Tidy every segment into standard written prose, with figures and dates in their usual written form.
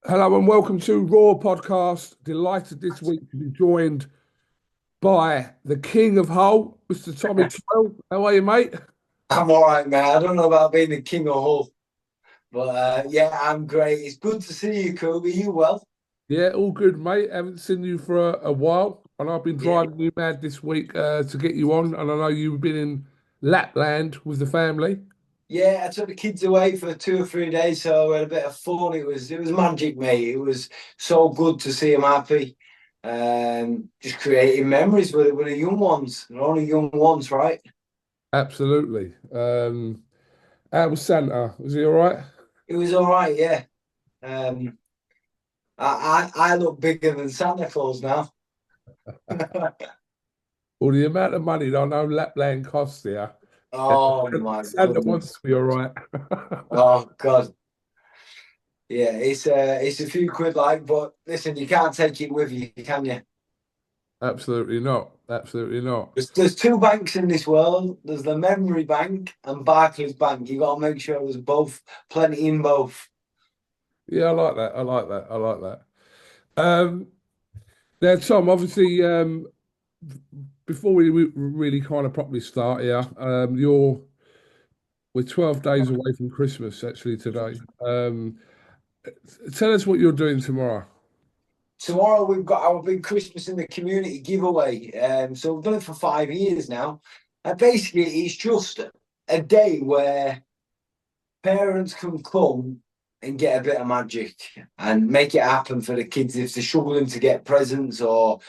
Hello and welcome to Raw Podcast. Delighted this week to be joined by the King of Hull, Mr. Tommy Coyle. How are you, mate? I'm all right, man. I don't know about being the king of Hull, but yeah, I'm great. It's good to see you, Kobe. You well? Yeah, all good, mate. Haven't seen you for a while, and I've been Yeah, driving you mad this week to get you on. And I know you've been in Lapland with the family. yeah. I took the kids away for 2 or 3 days, so we had a bit of fun. It was magic, mate. It was so good to see them happy. Just creating memories with the young ones. They're only young ones, right? Absolutely. How was Santa? Was he all right? It was all right, yeah. Um, I look bigger than Santa Claus now. Well, the amount of money that I know Lapland costs here, Oh my Santa wants goodness. to be all right. Oh God. Yeah, it's a few quid like, but listen, you can't take it with you, can you? Absolutely not. Absolutely not. There's two banks in this world. There's the Memory Bank and Barclays Bank. You got to make sure there's both, plenty in both. Yeah, I like that. I like that. I like that. Um, Now, Tom, obviously, before we really kind of properly start here, we're 12 days away from Christmas actually today. Tell us what you're doing tomorrow. Tomorrow we've got our big Christmas in the community giveaway. So we've done it for 5 years now, and basically it's just a day where parents can come and get a bit of magic and make it happen for the kids if they're struggling to get presents or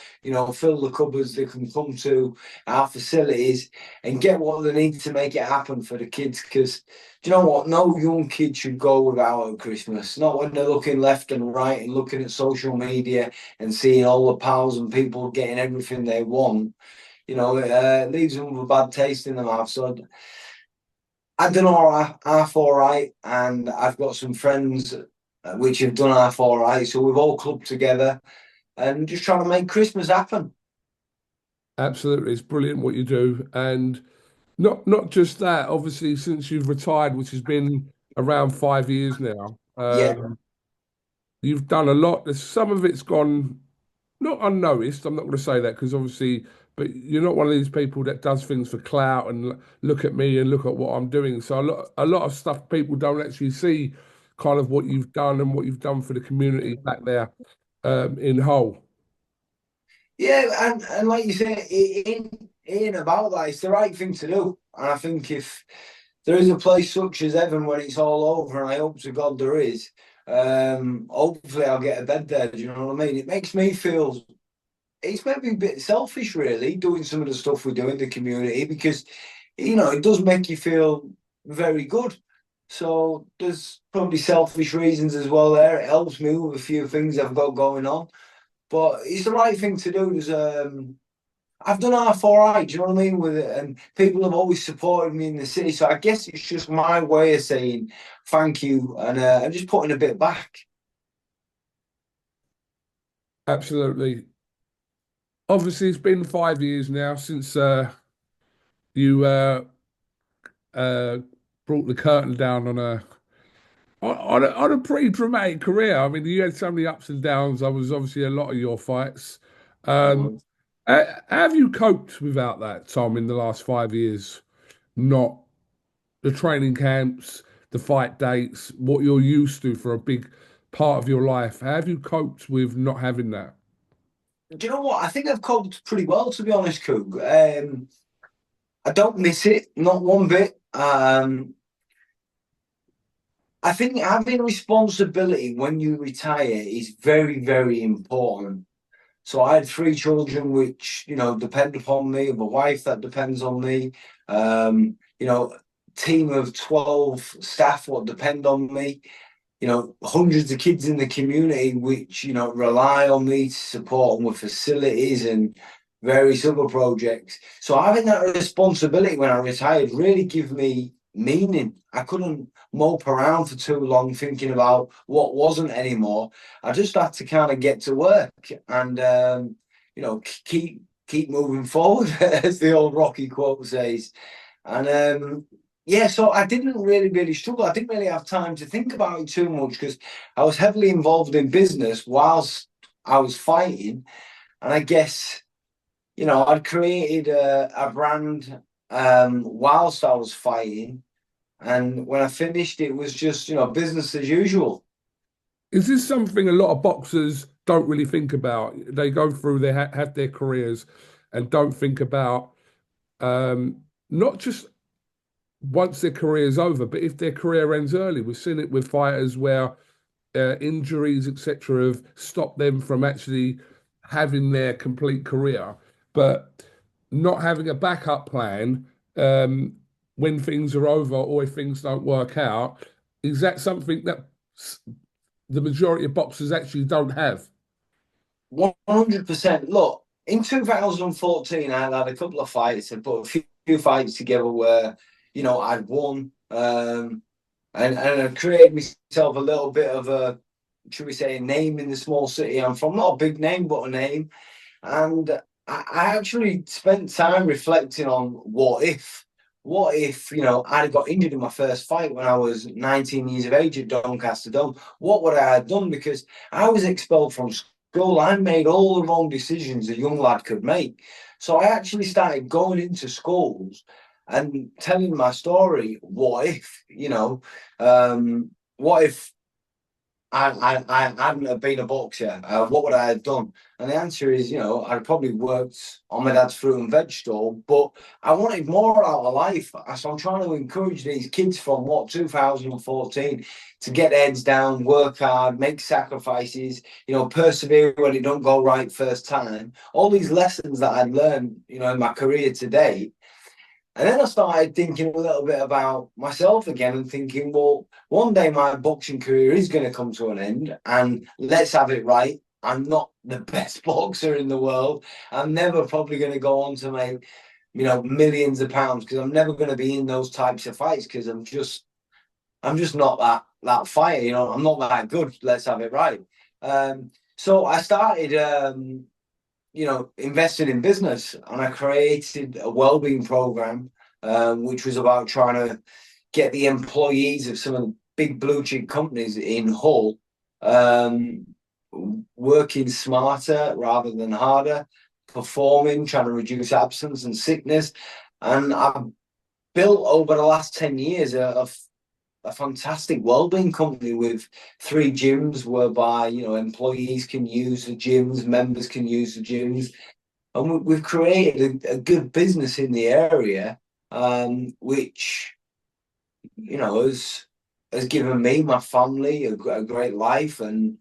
fill the cupboards. They can come to our facilities and get what they need to make it happen for the kids, because do you know what, no young kid should go without a Christmas, not when they're looking left and right and looking at social media and seeing all the pals and people getting everything they want. It leaves them with a bad taste in their mouth. So I've done half all right, and I've got some friends which have done half all right. So we've all clubbed together and just trying to make Christmas happen. Absolutely, it's brilliant what you do, and not just that. Obviously, since you've retired, which has been around 5 years now, Yeah, you've done a lot. There's some of it's gone not unnoticed. I'm not going to say that because obviously, but you're not one of these people that does things for clout and look at me and look at what I'm doing. So a lot of stuff people don't actually see, kind of what you've done and what you've done for the community back there in Hull. yeah, and like you say, it ain't about that. It's the right thing to do, and I think if there is a place such as heaven when it's all over, and I hope to God there is. Hopefully I'll get a bed there. Do you know what I mean? It makes me feel it's maybe a bit selfish, really, doing some of the stuff we do in the community, because it does make you feel very good. So there's probably selfish reasons as well there. It helps me with a few things I've got going on, but it's the right thing to do. I've done half all right, do you know what I mean, with it, and people have always supported me in the city. So I guess it's just my way of saying thank you, and I'm just putting a bit back. Absolutely. Obviously, it's been 5 years now since you uh, brought the curtain down on a pretty dramatic career. I mean, you had so many ups and downs. I was obviously a lot of your fights. Um, have you coped without that, Tom, in the last 5 years? Not the training camps, the fight dates, what you're used to for a big part of your life. Have you coped with not having that? Do you know what? I think I've coped pretty well, to be honest, Coog. I don't miss it, not one bit. I think having responsibility when you retire is very, very important. So I had three children, which depend upon me. I have a wife that depends on me. Team of 12 staff what depend on me. Hundreds of kids in the community which rely on me to support them with facilities and various other projects. So having that responsibility when I retired really gave me meaning. I couldn't mope around for too long thinking about what wasn't anymore. I just had to kind of get to work and keep moving forward, as the old Rocky quote says. And yeah, so I didn't really struggle. I didn't really have time to think about it too much because I was heavily involved in business whilst I was fighting. And I guess, I'd created a brand whilst I was fighting. And when I finished, it was just, business as usual. Is this something a lot of boxers don't really think about? They go through, they have their careers and don't think about not just once their career is over, but if their career ends early. We've seen it with fighters where injuries, etc., have stopped them from actually having their complete career, but not having a backup plan when things are over or if things don't work out. Is that something that the majority of boxers actually don't have? 100%. Look, in 2014, I had a couple of fights and put a few fights together where, I'd won. And I created myself a little bit of a, should we say, a name in the small city I'm from. Not a big name, but a name. And I actually spent time reflecting on what if. What if, I'd got injured in my first fight when I was 19 years of age at Doncaster Dome? What would I have done? Because I was expelled from school. I made all the wrong decisions a young lad could make. So I actually started going into schools and telling my story. What if, what if I hadn't have been a boxer, what would I have done? And the answer is, I'd probably worked on my dad's fruit and veg stall, but I wanted more out of life. So I'm trying to encourage these kids from 2014 to get their heads down, work hard, make sacrifices, persevere when it don't go right first time. All these lessons that I'd learned, in my career today. And then I started thinking a little bit about myself again and thinking, well, one day my boxing career is going to come to an end. And let's have it right. I'm not the best boxer in the world. I'm never probably going to go on to make, millions of pounds because I'm never going to be in those types of fights because I'm just not that fighter. I'm not that good. Let's have it right. So I started invested in business and I created a wellbeing program, which was about trying to get the employees of some of the big blue chip companies in Hull um, working smarter rather than harder, performing, trying to reduce absence and sickness. And I've built over the last 10 years a fantastic wellbeing company with 3 gyms whereby employees can use the gyms, members can use the gyms, and we've created a good business in the area, which has given me, my family, a great life, and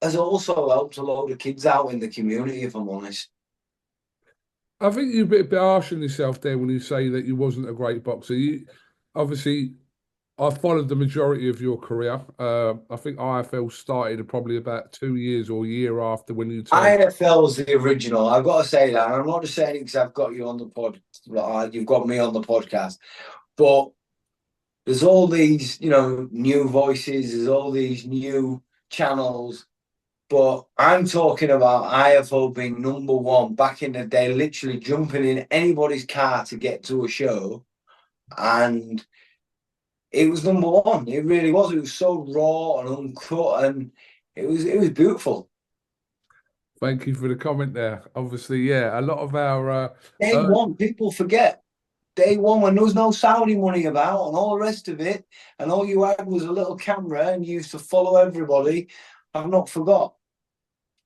has also helped a load of kids out in the community. If I'm honest, I think you're a bit harsh on yourself there when you say that you wasn't a great boxer. You obviously, I followed the majority of your career. I think IFL started probably about 2 years or a year after when you turned. IFL's the original. I've got to say that, and I'm not just saying it because I've got you on the pod. You've got me on the podcast, but there's all these, new voices. There's all these new channels. But I'm talking about IFL being number one back in the day, literally jumping in anybody's car to get to a show. And it was number one. It really was. It was so raw and uncut, and it was beautiful. Thank you for the comment there. Obviously, yeah, a lot of our Day uh, one, people forget. Day one when there was no Saudi money about and all the rest of it, and all you had was a little camera and you used to follow everybody. I've not forgot.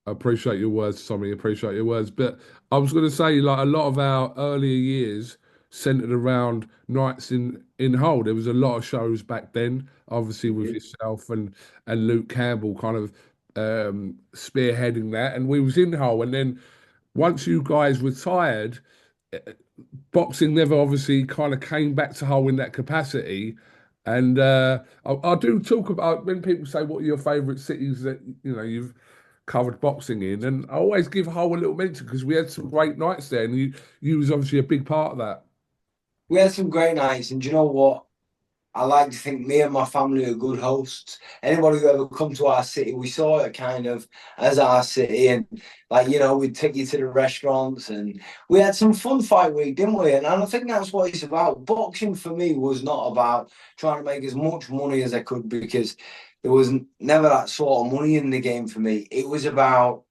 I appreciate your words, Tommy. Appreciate your words. But I was going to say, like a lot of our earlier years centered around nights in Hull. There was a lot of shows back then, obviously with Yeah. yourself and Luke Campbell kind of spearheading that. And we was in Hull. And then once you guys retired, eh, boxing never obviously kind of came back to Hull in that capacity. And I do talk about when people say what are your favourite cities that you've covered boxing in, and I always give Hull a little mention because we had some great nights there, and you was obviously a big part of that. We had some great nights, and do you know what? I like to think me and my family are good hosts. Anybody who ever come to our city, we saw it kind of as our city, and like we'd take you to the restaurants, and we had some fun fight week, didn't we? And I think that's what it's about. Boxing for me was not about trying to make as much money as I could, because there was never that sort of money in the game for me. It was about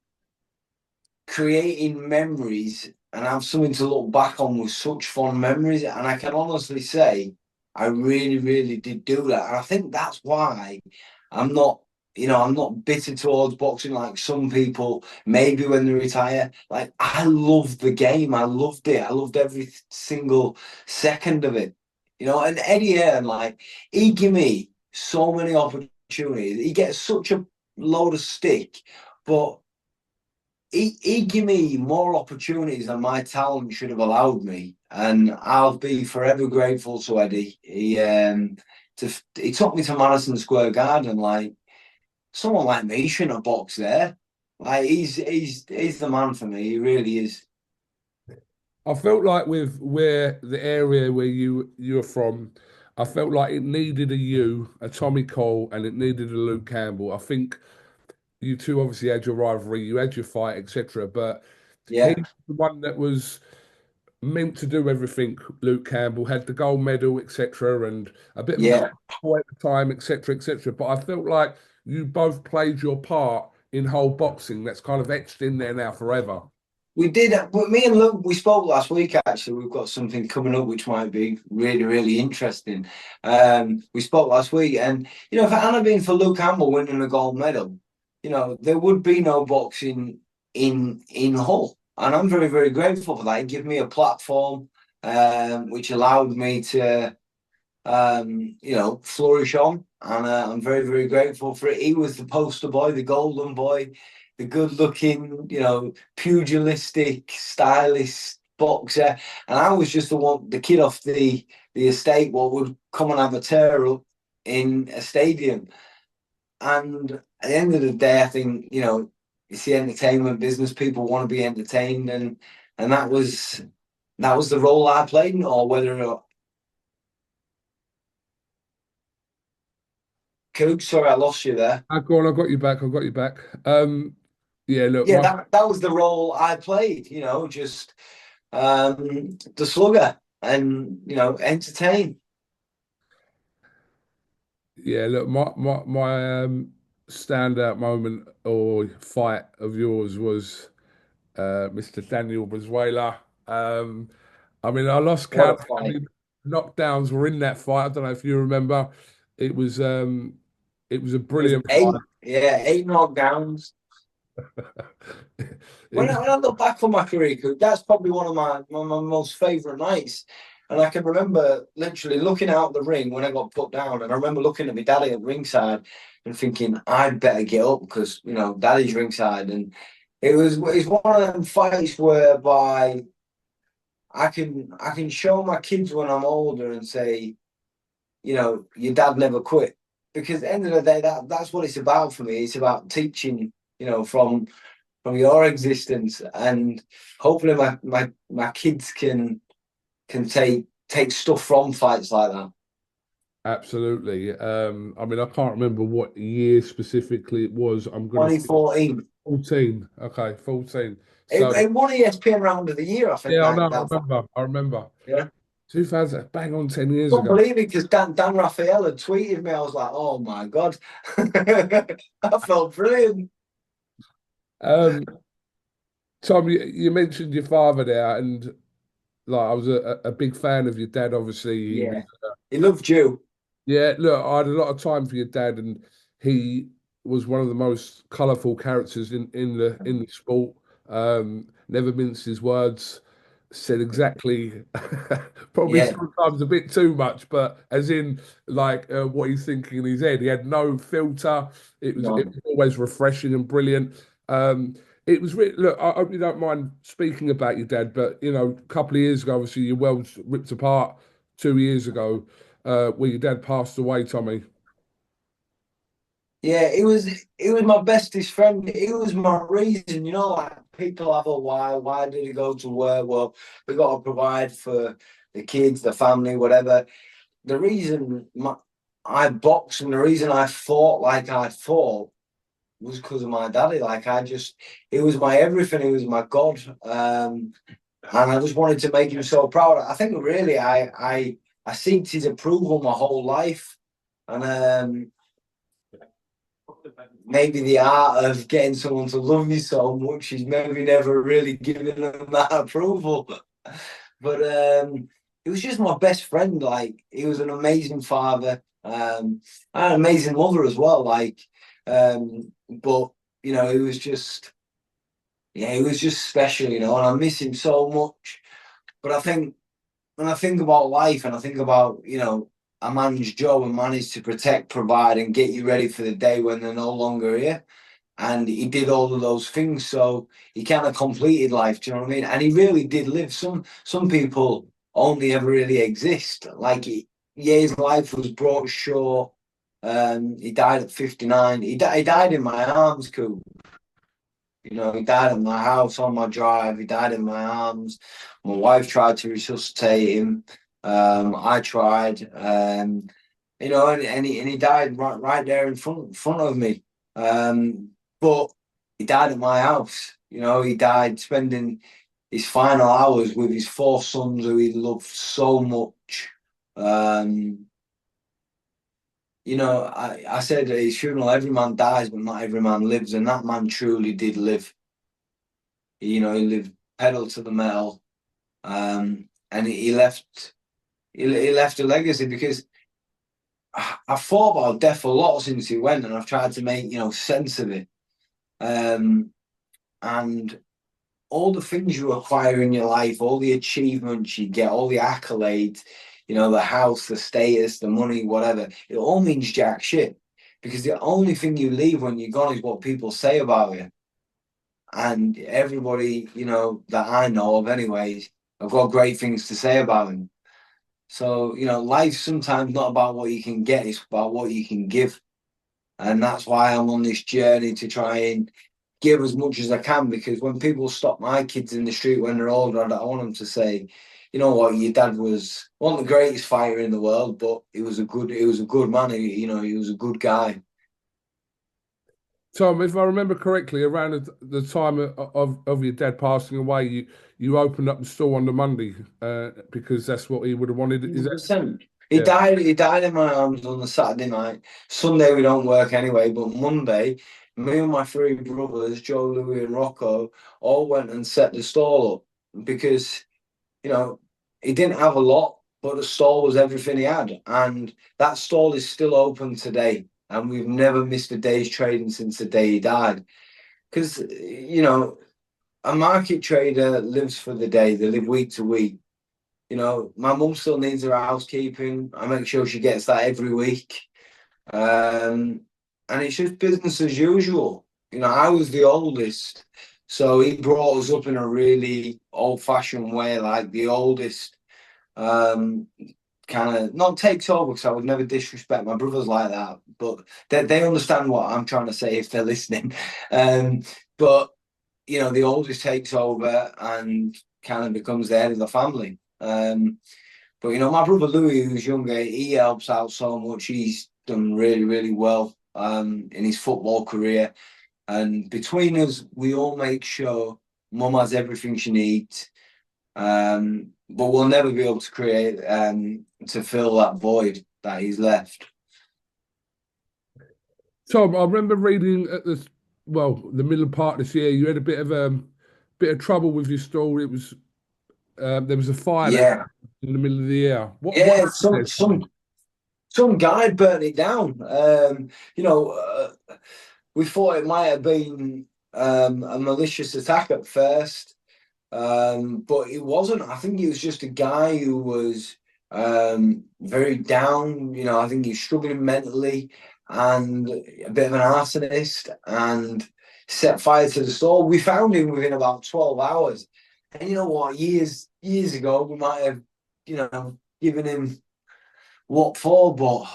creating memories and have something to look back on with such fond memories. And I can honestly say, I really, really did do that. And I think that's why I'm not, I'm not bitter towards boxing like some people, maybe when they retire. Like, I loved the game. I loved it. I loved every single second of it. And Eddie Hearn, like, he gave me so many opportunities. He gets such a load of stick, but he gave me more opportunities than my talent should have allowed me, and I'll be forever grateful to Eddie. He took me to Madison Square Garden. Like, someone like me shouldn't have boxed there. Like, he's the man for me. He really is. I felt like with where the area where you're from, I felt like it needed a Tommy Coyle, and it needed a Luke Campbell. I think you two obviously had your rivalry, you had your fight, etc. But he's Yeah, the one that was meant to do everything. Luke Campbell had the gold medal, etc., and a bit of a yeah. boy at the time, etc., etc. But I felt like you both played your part in whole boxing. That's kind of etched in there now forever. We did, but me and Luke, we spoke last week. Actually, we've got something coming up which might be really, really interesting. We spoke last week, and if it hadn't been for Luke Campbell winning a gold medal, there would be no boxing in Hull, and I'm very, very grateful for that. It gave me a platform, which allowed me to, flourish on, and I'm very, very grateful for it. He was the poster boy, the golden boy, the good-looking, pugilistic, stylish boxer, and I was just the kid off the estate, what would come and have a tear up in a stadium. And at the end of the day, I think it's the entertainment business. People want to be entertained, and that was the role I played, or whether. Coach, sorry, I lost you there. Go on, I got you back. I got you back. Yeah, look, Yeah, that was the role I played. Just the slugger, and entertain. yeah, look, my standout moment or fight of yours was Mr. Daniel Brizuela. I mean, I lost What a count how fight! many knockdowns were in that fight. I don't know if you remember. It was um, it was a It was brilliant eight, fight. yeah, 8 knockdowns. It was, When I look back on my career, 'cause that's probably one of my most favourite nights. And I can remember literally looking out the ring when I got put down. And I remember looking at my daddy at ringside and thinking, I'd better get up because, daddy's ringside. And it's one of them fights whereby I can show my kids when I'm older and say, your dad never quit. Because at the end of the day, that's what it's about for me. It's about teaching, from your existence, and hopefully my kids can take stuff from fights like that. absolutely. I mean, I can't remember what year specifically it was. I'm gonna say 2014. 14. Okay, 14. It, So it won ESPN Round of the Year, I think, yeah, I know. I that fight. remember. I rember. Yeah. 2000, bang on 10 years Couldn't ago. believe it because Dan Raphael had tweeted me. I was like, oh my God. I felt brilliant. Um, Tom, you mentioned your father there, and like I was a big fan of your dad. Obviously, he was. Yeah. He loved you. Yeah, look, I had a lot of time for your dad, and he was one of the most colourful characters in the sport. Never minced his words. Said exactly, probably Yeah. sometimes a bit too much, but as in like what he's thinking in his head. He had no filter. It No. was always refreshing and brilliant. It was really, look. I hope you don't mind speaking about your dad, but a couple of years ago, obviously your world's ripped apart. 2 years ago, where your dad passed away, Tommy. Yeah, it was my bestest friend. It was my reason, like people have a why. Why did he go to work? Well, we got to provide for the kids, the family, whatever. the reason I boxed and the reason I fought like I fought was because of my daddy. Like it was my everything. It was my God. And I just wanted to make him so proud. I think really I seeked his approval my whole life, and maybe the art of getting someone to love me so much is maybe never really giving them that approval. But he was just my best friend. Like he was an amazing father, and an amazing mother as well. Like, but you know, he was just yeah, he was just special. You know, and I miss him so much. But I think when I think about life and I think about, you know, a man's job and man is to protect, provide, and get you ready for the day when they're no longer here. And he did all of those things, so he kind of completed life. Do you know what I mean? And he really did live. Some people only ever really exist. Like yeah, his life was brought short. He died at 59. He died in my arms, Coop. You know, he died at my house on my drive. He died in my arms. My wife tried to resuscitate him. I tried. You know, and he died right there in front of me. But he died at my house. You know, he died spending his final hours with his four sons who he loved so much. You know, I said at his funeral, every man dies, but not every man lives, and that man truly did live. You know, he lived pedal to the metal, and he left a legacy because I've thought about death a lot since he went, and I've tried to make sense of it. And all the things you acquire in your life, all the achievements you get, all the accolades, the house, the status, the money, whatever, it all means jack shit. Because the only thing you leave when you're gone is what people say about you. And everybody, that I know of anyways, have got great things to say about him. So, life's sometimes not about what you can get, it's about what you can give. And that's why I'm on this journey to try and give as much as I can, because when people stop my kids in the street when they're older, I don't want them to say, you know what, your dad was one of the greatest fighter in the world, but he was a good man. He was a good guy. Tom, if I remember correctly, around the time of your dad passing away, you opened up the store on the Monday because that's what he would have wanted. Is that 100%. yeah? He died in my arms on the Saturday night. Sunday we don't work anyway, but Monday, me and my three brothers, Joe, Louis, and Rocco, all went and set the stall up because he didn't have a lot, but the stall was everything he had, and that stall is still open today, and we've never missed a day's trading since the day he died. Because a market trader lives for the day; they live week to week. My mum still needs her housekeeping. I make sure she gets that every week. And it's just business as usual. I was the oldest. So he brought us up in a really old-fashioned way, like the oldest kind of not takes over, because I would never disrespect my brothers like that. But they understand what I'm trying to say if they're listening. But, the oldest takes over and kind of becomes the head of the family. But my brother Louis, who's younger, he helps out so much. He's done really, really well in his football career. And between us, we all make sure Mum has everything she needs. But we'll never be able to create to fill that void that he's left. Tom, I remember reading at the middle part of this year, you had a bit of trouble with your store. It was there was a fire that Yeah, in the middle of the year. What yeah. happened there, Tom? Some guy burnt it down. We thought it might have been a malicious attack at first, but it wasn't. I think it was just a guy who was very down. I think he's struggling mentally and a bit of an arsonist, and set fire to the store. We found him within about 12 hours. And you know what? Years ago, we might have, given him what for, but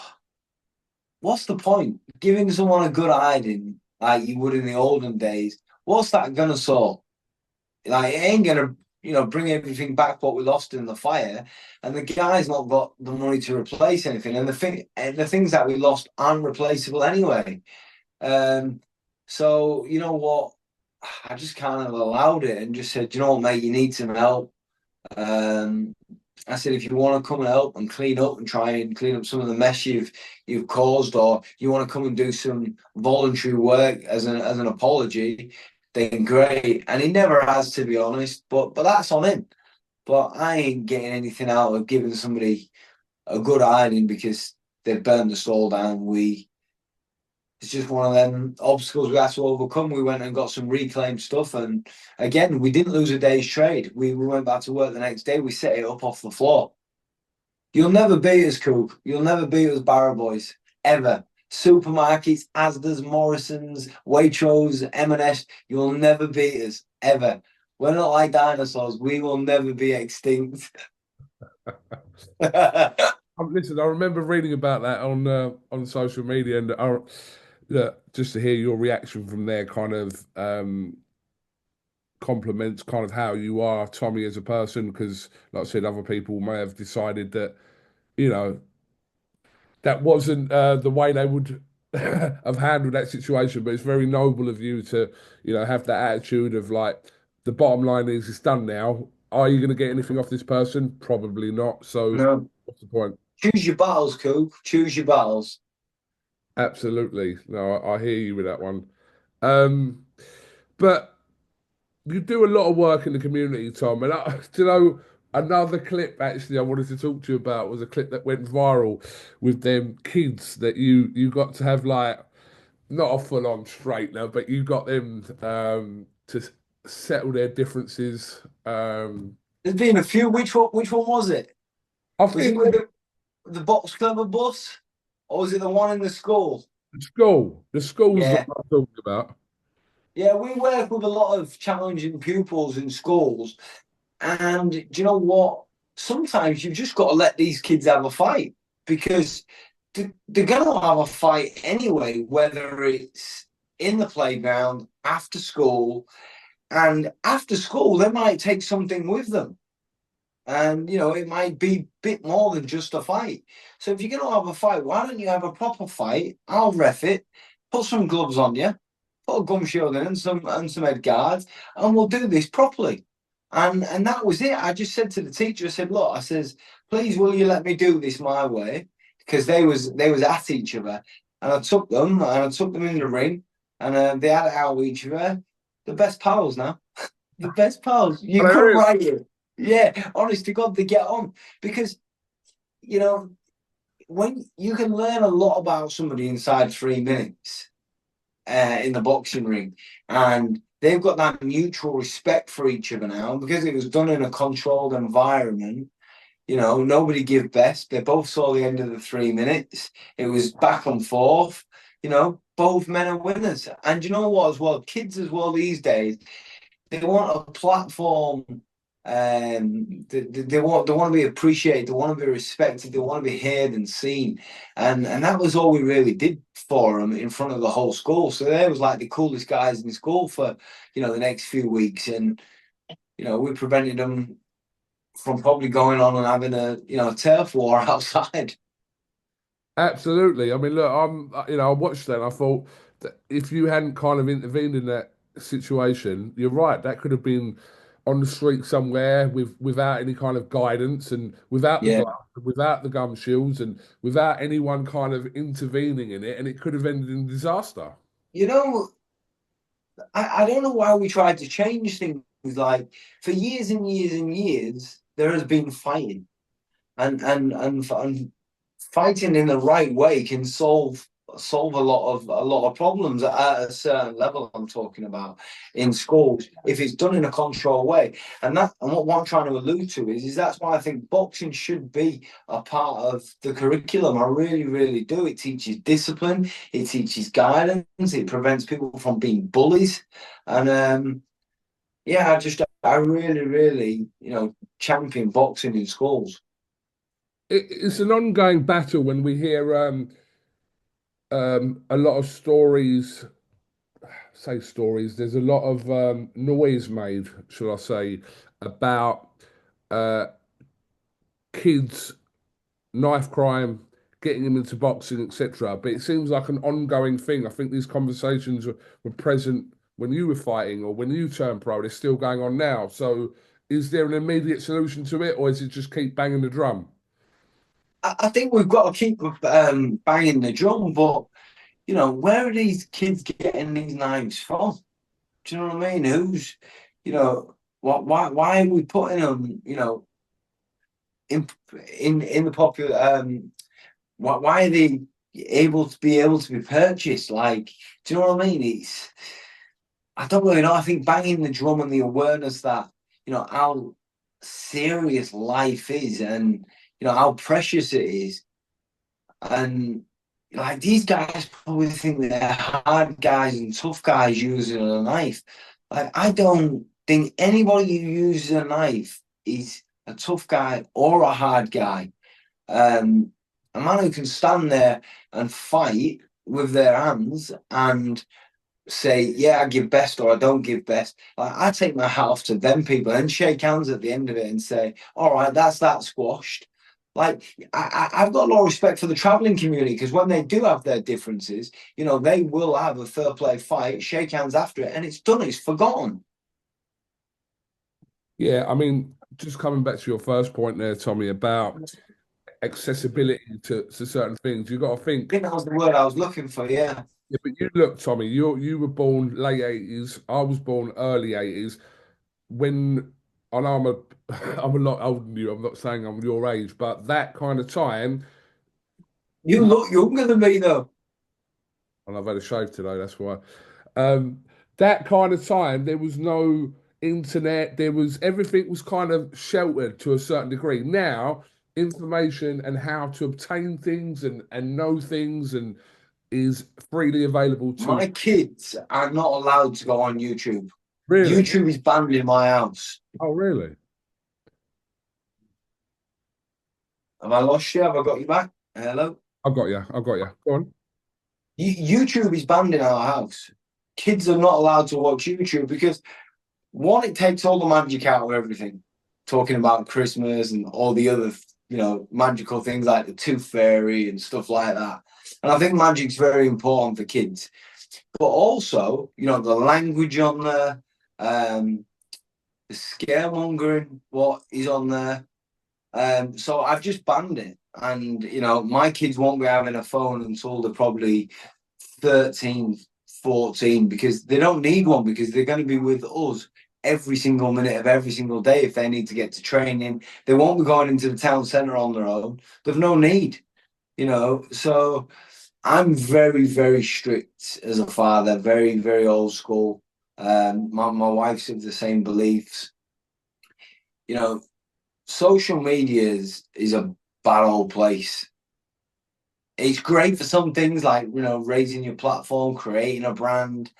what's the point? Giving someone a good hiding like you would in the olden days, what's that gonna solve? Like it bring everything back what we lost in the fire, and the guy's not got the money to replace anything, and the things that we lost aren't replaceable anyway. So you know what, I just kind of allowed it and just said, you know what, mate, you need some help. Um, I said, if you want to come and help and clean up and try and clean up some of the mess you've caused, or you want to come and do some voluntary work as an apology, then great. And he never has, to be honest. But that's on him. But I ain't getting anything out of giving somebody a good ironing because they've burned the stall down. It's just one of them obstacles we had to overcome. We went and got some reclaimed stuff, and again, we didn't lose a day's trade. We went back to work the next day. We set it up off the floor. You'll never beat us, Cook. You'll never beat us, Barra Boys, ever. Supermarkets, Asda's, Morrison's, Waitrose, M&S, you'll never beat us, ever. We're not like dinosaurs. We will never be extinct. Listen, I remember reading about that on social media, and just to hear your reaction from there, kind of compliments kind of how you are, Tommy, as a person, because, like I said, other people may have decided that, you know, that wasn't the way they would have handled that situation. But it's very noble of you to, have that attitude of like, the bottom line is it's done now. Are you going to get anything off this person? Probably not. So No. what's the point? Choose your battles, Coop. Choose your battles. Absolutely. No, I hear you with that one. Um, but you do a lot of work in the community, Tom. And do you know, another clip actually I wanted to talk to you about was a clip that went viral with them kids that you got to have, like, not a full on straightener, but you got them to settle their differences. There's been a few. Which one was it? I Was it think with the box club bus? Or was it the one in the school? the school's what Yeah. I'm talking about. Yeah, we work with a lot of challenging pupils in schools. And do you know what? Sometimes you've just got to let these kids have a fight because they're going to have a fight anyway, whether it's in the playground, after school. And after school, they might take something with them. And, it might be a bit more than just a fight. So if you're going to have a fight, why don't you have a proper fight? I'll ref it, put some gloves on you, put a gum shield in and some head guards, and we'll do this properly. And that was it. I just said to the teacher, I said, look, I says, please will you let me do this my way? Because they was at each other. And I took them in the ring, and they had it out with each other. The best pals now. The best pals. But You couldn't there is. write it. Yeah, honest to God, they get on because you know when you can learn a lot about somebody inside 3 minutes in the boxing ring, and they've got that mutual respect for each other now because it was done in a controlled environment. Nobody give best. They both saw the end of the 3 minutes. It was back and forth. Both men are winners. And you know what, as well, kids as well these days, they want a platform. They want to be appreciated. They want to be respected. They want to be heard and seen. And that was all we really did for them in front of the whole school. So they was like the coolest guys in school for the next few weeks. And we prevented them from probably going on and having a turf war outside. Absolutely. I mean, look, I watched that and I thought that if you hadn't kind of intervened in that situation, you're right, that could have been on the street somewhere without any kind of guidance and without the Yeah. gloves, without the gum shields, and without anyone kind of intervening in it, and it could have ended in disaster. You know, I don't know why we tried to change things. Like for years and years and years, there has been fighting, and fighting in the right way can solve a lot of problems at a certain level. I'm talking about in schools if it's done in a controlled way. And what I'm trying to allude to is that's why I think boxing should be a part of the curriculum. I really, really do. It teaches discipline, it teaches guidance, it prevents people from being bullies, and yeah, I really, really, champion boxing in schools. It's an ongoing battle when we hear a lot of stories. Say stories. There's a lot of noise made, shall I say, about uh, kids, knife crime, getting them into boxing, etc. But it seems like an ongoing thing. I think these conversations were present when you were fighting or when you turned pro. They're still going on now. So, is there an immediate solution to it, or is it just keep banging the drum? I think we've got to keep banging the drum, but where are these kids getting these knives from? Do you know what I mean? You know, why are we putting them, in in the popular? Why are they able to be purchased? Like, do you know what I mean? I don't really know. I think banging the drum and the awareness that how serious life is, and how precious it is, and like these guys probably think they're hard guys and tough guys using a knife. Like I don't think anybody who uses a knife is a tough guy or a hard guy. A man who can stand there and fight with their hands and say, "Yeah, I give best," or "I don't give best." Like I take my hat off to them people and shake hands at the end of it and say, "All right, that's that squashed." Like I've got a lot of respect for the traveling community because when they do have their differences, they will have a fair play fight, shake hands after it, and it's done. It's forgotten. Yeah, I mean, just coming back to your first point there, Tommy, about accessibility to certain things, you got to I think. think that was the word I was looking for. Yeah. Yeah, but you look, Tommy, you were born late 80s. I was born early 80s. When I know I'm a lot older than you. I'm not saying I'm your age, but that kind of time, You look younger than me though. and I've had a shave today, that's why. Um, that kind of time, there was no internet. There was everything was kind of sheltered to a certain degree. Now, information and how to obtain things and know things and is freely available to. My kids are not allowed to go on YouTube. Really? YouTube is banned in my house. Oh, really? Have I lost you? Have I got you back? Hello? I got you. I got you. Go on. YouTube is banned in our house. Kids are not allowed to watch YouTube because one, it takes all the magic out of everything. Talking about Christmas and all the other, magical things like the Tooth Fairy and stuff like that. And I think magic's very important for kids. But also, the language on there, the scaremongering, what is on there. So I've just banned it. And, my kids won't be having a phone until they're probably 13, 14, because they don't need one because they're going to be with us every single minute of every single day if they need to get to training. They won't be going into the town centre on their own. They've no need, So I'm very, very strict as a father, very, very old school. My wife's of the same beliefs. You know, social media is a bad old place. It's great for some things like raising your platform, creating a brand,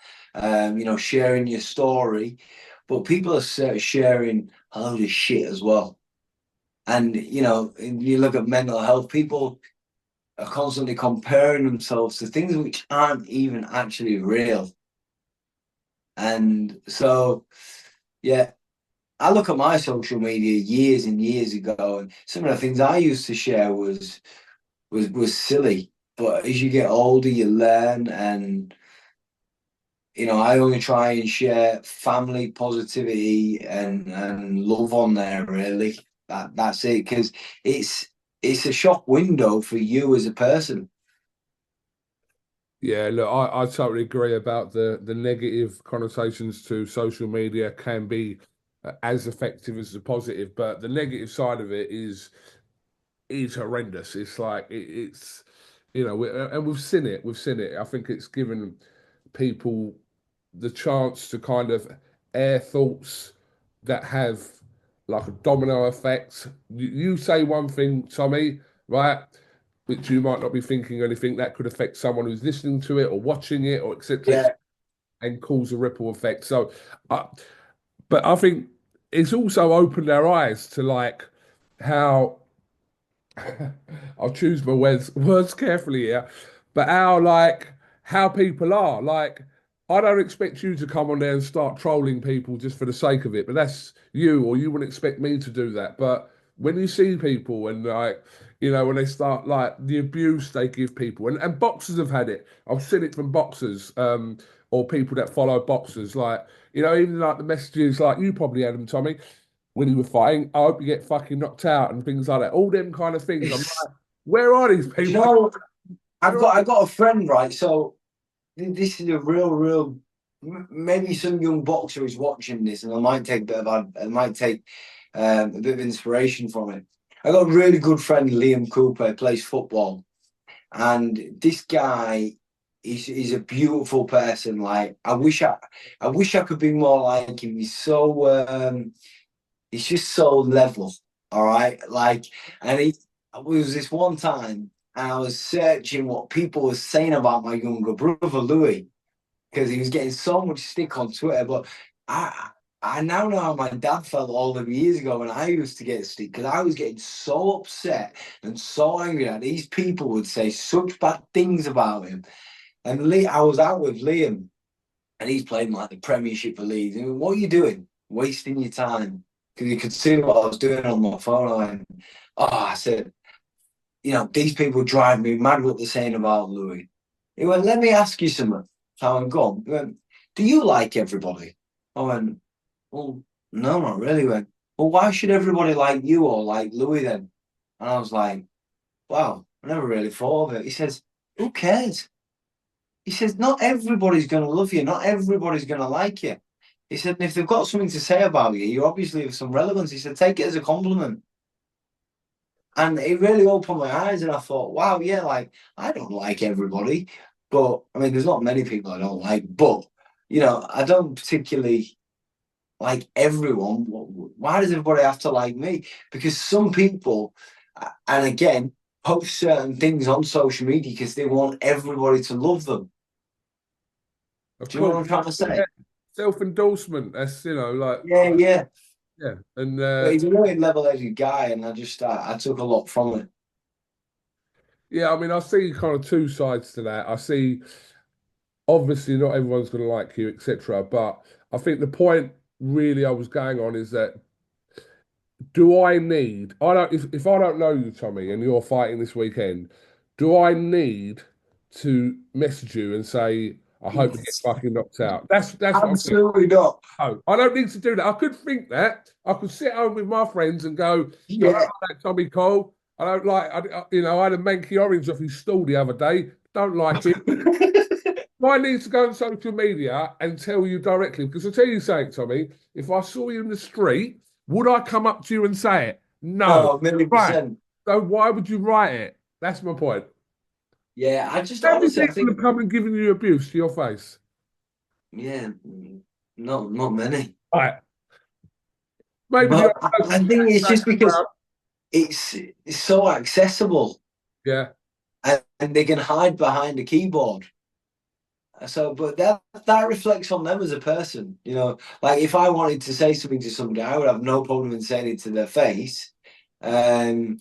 sharing your story, but people are sharing a load of shit as well. And you look at mental health, people are constantly comparing themselves to things which aren't even actually real. And so, yeah, I look at my social media years and years ago, and some of the things I used to share was silly. But as you get older, you learn, and I only try and share family positivity and love on there. Really, that's it, because it's a shop window for you as a person. Yeah, look, I totally agree about the negative connotations to social media can be as effective as the positive, but the negative side of it is horrendous. It's like it's and we've seen it. We've seen it. I think it's given people the chance to kind of air thoughts that have like a domino effect. You say one thing, Tommy, right? Which you might not be thinking anything that could affect someone who's listening to it or watching it or etc. Yeah, and cause a ripple effect. So, but I think it's also opened our eyes to like how I'll choose my words carefully here, but how people are like. I don't expect you to come on there and start trolling people just for the sake of it, but that's you, or you wouldn't expect me to do that. But when you see people and like, you know, when they start like the abuse they give people, and boxers have had it. I've seen it from boxers, or people that follow boxers, like, you know, even like the messages like you probably had them, Tommy, when you were fighting. I hope you get fucking knocked out and things like that. All them kind of things. I'm like, where are these Do you people? know, I got a friend, right? So this is a real. Maybe some young boxer is watching this, and I might take a bit of inspiration from it. I got a really good friend, Liam Cooper, who plays football, and this guy is a beautiful person. Like I wish I could be more like him. He's just so level. All right, like, and he was this one time, and I was searching what people were saying about my younger brother Louis, because he was getting so much stick on Twitter. But I I now know how my dad felt all them years ago when I used to get stick, because I was getting so upset and so angry that these people would say such bad things about him. And I was out with Liam, and he's playing like the Premiership for Leeds. And what are you doing? Wasting your time. Because you could see what I was doing on my phone. I said, you know, these people drive me mad what they're saying about Louis. He went, let me ask you something. So I went, go on. He went, do you like everybody? I went, well, no, not really. He went, well, why should everybody like you or like Louis then? And I was like, wow, I never really thought of it. He says, who cares? He says, not everybody's going to love you. Not everybody's going to like you. He said, and if they've got something to say about you, you obviously have some relevance. He said, take it as a compliment. And it really opened my eyes, and I thought, wow, yeah, like, I don't like everybody. But, I mean, there's not many people I don't like. But, you know, I don't particularly like everyone. Why does everybody have to like me? Because some people, and again, post certain things on social media because they want everybody to love them. Of Do you know what course, I'm trying to say? yeah. Self-endorsement. That's, you know, like, Yeah, yeah. yeah. And But he's a really level-headed guy, and I took a lot from it. yeah, I mean, I see kind of two sides to that. I see obviously not everyone's going to like you, etc. But I think the point really I was going on is that do I need? I don't. If I don't know you, Tommy, and you're fighting this weekend, do I need to message you and say I hope you get fucking knocked out? That's what I'm saying. Absolutely not. Oh, I don't need to do that. I could think that. I could sit home with my friends and go, I don't Yeah. like that Tommy Cole. I don't like, you know, I had a manky orange off his stall the other day. Don't like it. I need to go on social media and tell you directly, because I'll tell you something, Tommy, if I saw you in the street, would I come up to you and say it? No. No, million Right. percent. So why would you write it? That's my point. Yeah, I just How many honestly, I people think, have come and given you abuse to your face? yeah, not many. Right. Maybe the But odd I person think it's just because around. it's so accessible, Yeah. and they can hide behind a keyboard. So, but that reflects on them as a person. You know, like if I wanted to say something to somebody, I would have no problem in saying it to their face. Um,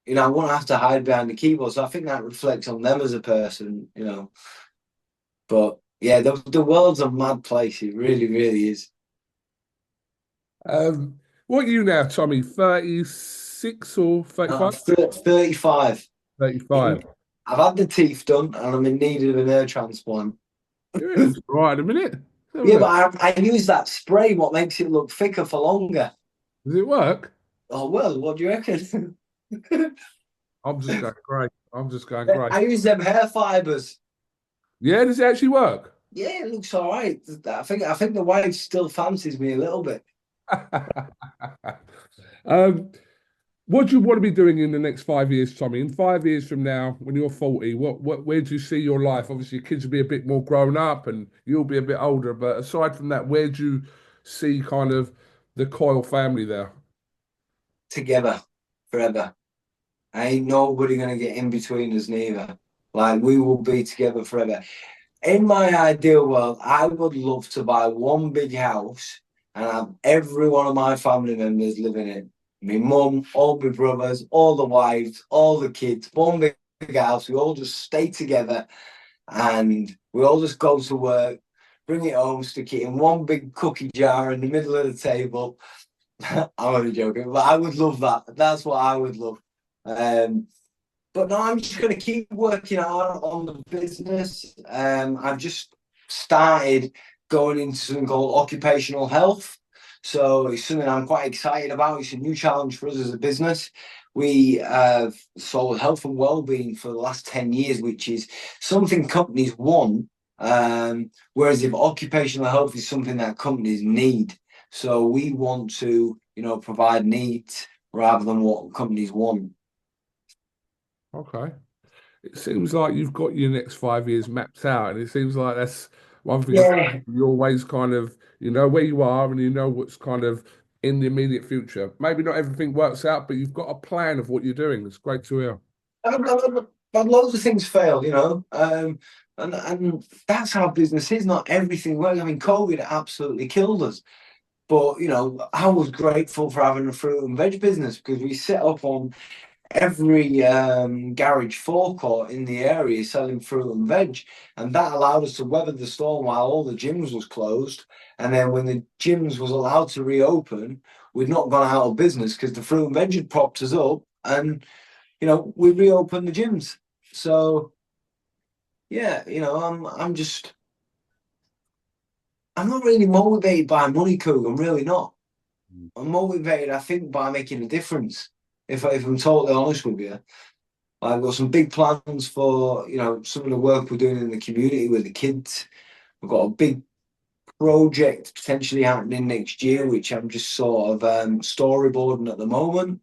you know, I won't have to hide behind the keyboard. So I think that reflects on them as a person. You know, but yeah, the world's a mad place. It really, really is. Um, what are you now, Tommy? 36 or I'm 35? 35. 35. I've had the teeth done, and I'm in need of an ear transplant. Yeah, it looks all right in a minute. Let's have a Yeah, but look. I use that spray, what makes it look thicker for longer. Does it work? Oh, well, what do you reckon? I'm just going great. I'm just going great. I use them hair fibers. Yeah, does it actually work? Yeah, it looks all right. I think the wife still fancies me a little bit. um, what do you want to be doing in the next 5 years, Tommy? In 5 years from now, when you're 40, where do you see your life? Obviously, your kids will be a bit more grown up and you'll be a bit older. But aside from that, where do you see kind of the Coyle family there? Together forever. Ain't nobody gonna get in between us neither. Like we will be together forever. In my ideal world, I would love to buy one big house and have every one of my family members living in it. My mum, all my brothers, all the wives, all the kids, one big house. We all just stay together and we all just go to work, bring it home, stick it in one big cookie jar in the middle of the table. I'm only joking, but I would love that. That's what I would love. But no, I'm just going to keep working hard on the business. I've just started going into something called occupational health. So it's something I'm quite excited about. It's a new challenge for us as a business. We have sold health and well-being for the last 10 years, which is something companies want. Whereas if occupational health is something that companies need. So we want to, provide needs rather than what companies want. Okay. It seems like you've got your next 5 years mapped out, and it seems like that's one thing about Yeah, you. You always kind of you know where you are, and you know what's kind of in the immediate future. Maybe not everything works out, but you've got a plan of what you're doing. It's great to hear. I've had loads of things fail. And that's how business is. Not everything works. I mean, COVID absolutely killed us. But I was grateful for having a fruit and veg business because we set up on every garage forecourt in the area selling fruit and veg, and that allowed us to weather the storm while all the gyms was closed. And then when the gyms was allowed to reopen, we'd not gone out of business because the fruit and veg had propped us up, and we reopened the gyms. So yeah, I'm not really motivated by money, Coog. I'm really not. I'm motivated, I think, by making a difference. If I'm totally honest with you, I've got some big plans for some of the work we're doing in the community with the kids. We've got a big project potentially happening next year, which I'm just sort of storyboarding at the moment.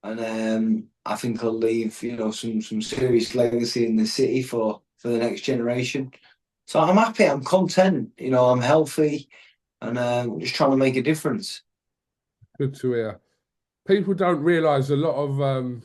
And I think I'll leave some serious legacy in the city for the next generation. So I'm happy, I'm content, I'm healthy, and just trying to make a difference. Good to hear. People don't realise a lot of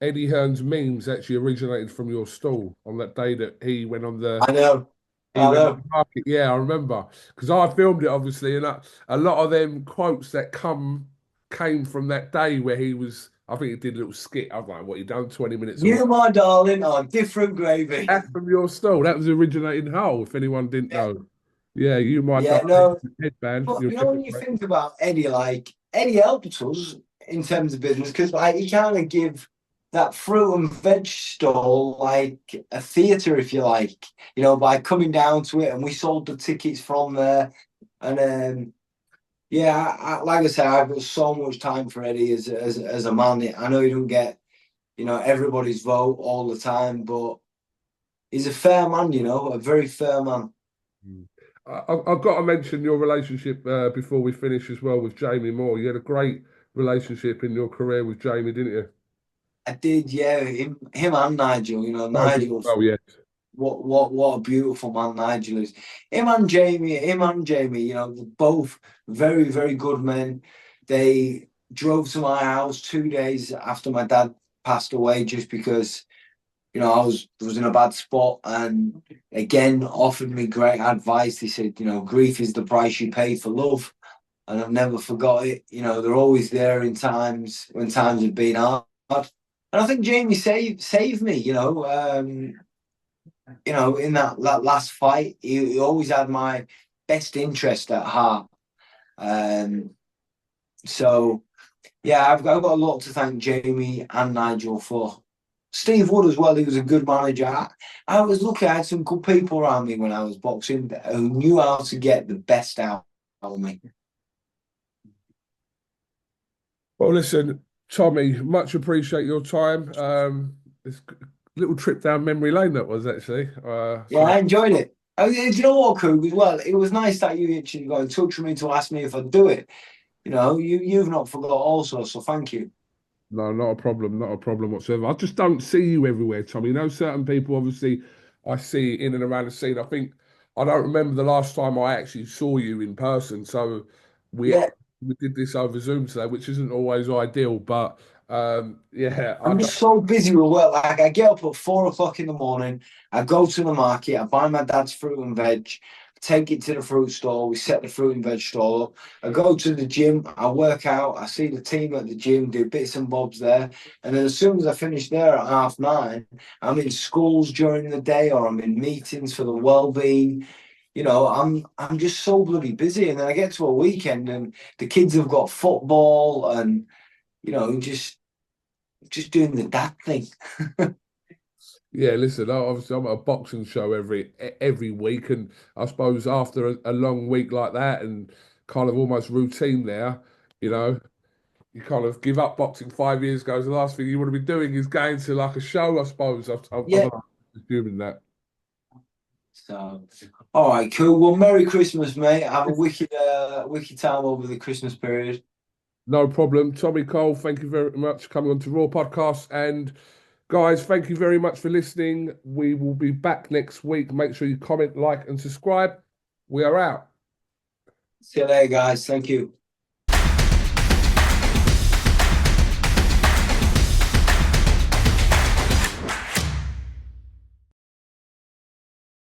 Eddie Hearn's memes actually originated from your stall on that day that I know, he I went on know. the market. Yeah, I remember because I filmed it obviously, and a lot of them quotes that came from that day where he was. I think he did a little skit. I was like, "What you done? 20 minutes of what?" You, my darling, are different gravy. That's from your stall. That was originating Hull. If anyone didn't Yeah, know, yeah, you my yeah, darling no. headband. But Your when you think about Eddie, like Eddie helped us in terms of business because like he kind of give that fruit and veg stall like a theatre, if you like, by coming down to it, and we sold the tickets from there. And yeah, like I said, I've got so much time for Eddie as a man. I know he don't get everybody's vote all the time, but he's a fair man, a very fair man. I've got to mention your relationship before we finish as well with Jamie Moore. You had a great relationship in your career with Jamie, didn't you? I did, yeah. Him and Nigel, Nigel as Nigel's well, yes. what a beautiful man Nigel is. Him and Jamie, they're both very, very good men. They drove to my house 2 days after my dad passed away just because, I was in a bad spot, and again offered me great advice. They said, grief is the price you pay for love. And I've never forgot it. They're always there in times when times have been hard. And I think Jamie saved me, in that last fight. He always had my best interest at heart. Um, so yeah, I've got a lot to thank Jamie and Nigel for. Steve Wood as well. He was a good manager. I was lucky. I had some good people around me when I was boxing who knew how to get the best out of me. Well, listen, Tommy, much appreciate your time. It's a little trip down memory lane that was actually. Yeah, I enjoyed it. Do you know what, Coog, as well? It was nice that you actually got in touch with me to ask me if I'd do it. You've not forgot also, so thank you. No, not a problem, not a problem whatsoever. I just don't see you everywhere, Tommy. Certain people, obviously, I see in and around the scene. I don't remember the last time I actually saw you in person. So we Yeah, we did this over Zoom today, which isn't always ideal. But yeah, I I'm don't. just so busy with work. Like I get up at 4 o'clock in the morning, I go to the market, I buy my dad's fruit and veg. take it to the fruit stall. We set the fruit and veg stall up. I go to the gym. I work out. I see the team at the gym, do bits and bobs there. And then as soon as I finish there at 9:30, I'm in schools during the day, or I'm in meetings for the well-being. You know, I'm just so bloody busy. And then I get to a weekend and the kids have got football and, you know, just doing the dad thing. Yeah, listen, obviously I'm at a boxing show every week, and I suppose after a long week like that and kind of almost routine there, you know, you kind of give up boxing 5 years ago. So the last thing you want to be doing is going to like a show, I suppose. Yeah. I'm assuming that. So, all right, cool. Well, Merry Christmas, mate. Have a wicked time over the Christmas period. No problem. Tommy Coyle, thank you very much for coming on to Raw Podcast. And guys, thank you very much for listening. We will be back next week. Make sure you comment, like, and subscribe. We are out. See you later, guys. Thank you.